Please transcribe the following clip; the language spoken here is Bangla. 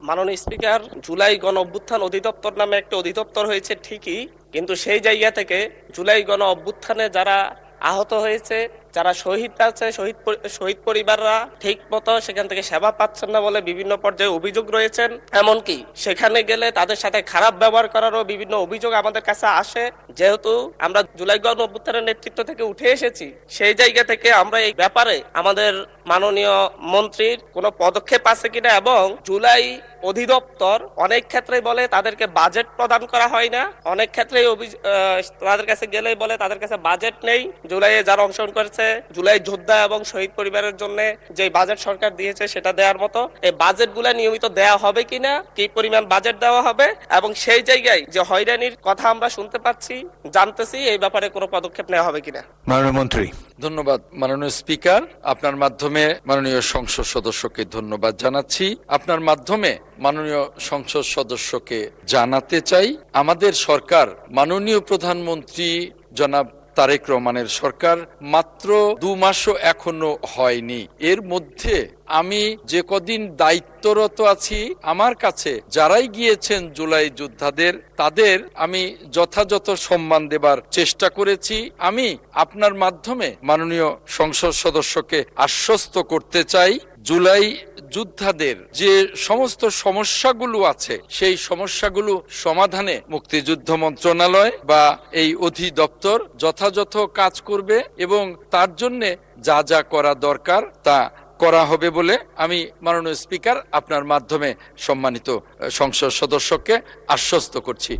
মাননীয় স্পিকার, জুলাই গণ অভ্যুত্থান অধিদপ্তর নামে একটা অধিদপ্তর হয়েছে ঠিকই, কিন্তু সেই জায়গা থেকে জুলাই গণ অভ্যুত্থানে যারা আহত হয়েছে, যারা শহীদ আছে, শহীদ পরিবাররা ঠিক মতো সেখান থেকে সেবা পাচ্ছেন না বলে বিভিন্ন পর্যায়ে অভিযোগ রয়েছেন। এমনকি সেখানে গেলে তাদের সাথে খারাপ ব্যবহার করারও বিভিন্ন অভিযোগ আমাদের কাছে আসে। যেহেতু আমরা জুলাই গণ অভ্যুত্থানের নেতৃত্ব থেকে উঠে এসেছি, সেই জায়গা থেকে আমরা এই ব্যাপারে আমাদের মাননীয় মন্ত্রীর কোনো পদক্ষেপ আছে কিনা, এবং জুলাই অধিদপ্তর অনেক ক্ষেত্রে বলে তাদেরকে বাজেট প্রদান করা হয় না, অনেক ক্ষেত্রে তাদের কাছে গেলেই বলে তাদের কাছে বাজেট নেই। জুলাইয়ে যারা অংশগ্রহণ করেছে, জুলাই যোদ্ধা এবং শহীদ পরিবারের জন্য যে বাজেট সরকার দিয়েছে সেটা দেওয়ার মতো, এই বাজেট গুলা নিয়মিত দেওয়া হবে কিনা, কি পরিমাণ বাজেট দেওয়া হবে, এবং সেই জায়গায় যে হয়রানির কথা আমরা শুনতে পাচ্ছি, জানতেছি, এই ব্যাপারে কোনো পদক্ষেপ নেওয়া হবে কিনা। মাননীয় মন্ত্রী। ধন্যবাদ মাননীয় স্পিকার, আপনার মাধ্যমে মাননীয় সংসদ সদস্যকে ধন্যবাদ জানাচ্ছি। আপনার মাধ্যমে মাননীয় সংসদ সদস্যকে জানাতে চাই, আমাদের সরকার, মাননীয় প্রধানমন্ত্রী জনাব তারেক রহমানের সরকার মাত্র 2 মাসও এখনো হয়নি। এর মধ্যে আমি যে কদিন দায়িত্বরত আছি, আমার কাছে যারাই গিয়েছেন জুলাই যোদ্ধাদের, তাদের আমি যথাযথ সম্মান দেবার চেষ্টা করেছি। আমি আপনার মাধ্যমে মাননীয় সংসদ সদস্যকে আশ্বস্ত করতে চাই, জুলাই যোদ্ধাদের যে সমস্ত সমস্যাগুলো আছে, সেই সমস্যাগুলো সমাধানে মুক্তিযুদ্ধ মন্ত্রণালয় বা এই অধিদপ্তর যথাযথ কাজ করবে, এবং তার জন্য যা যা করা দরকার তা করা হবে বলে আমি মাননীয় স্পিকার আপনার মাধ্যমে সম্মানিত সংসদ সদস্যকে আশ্বস্ত করছি।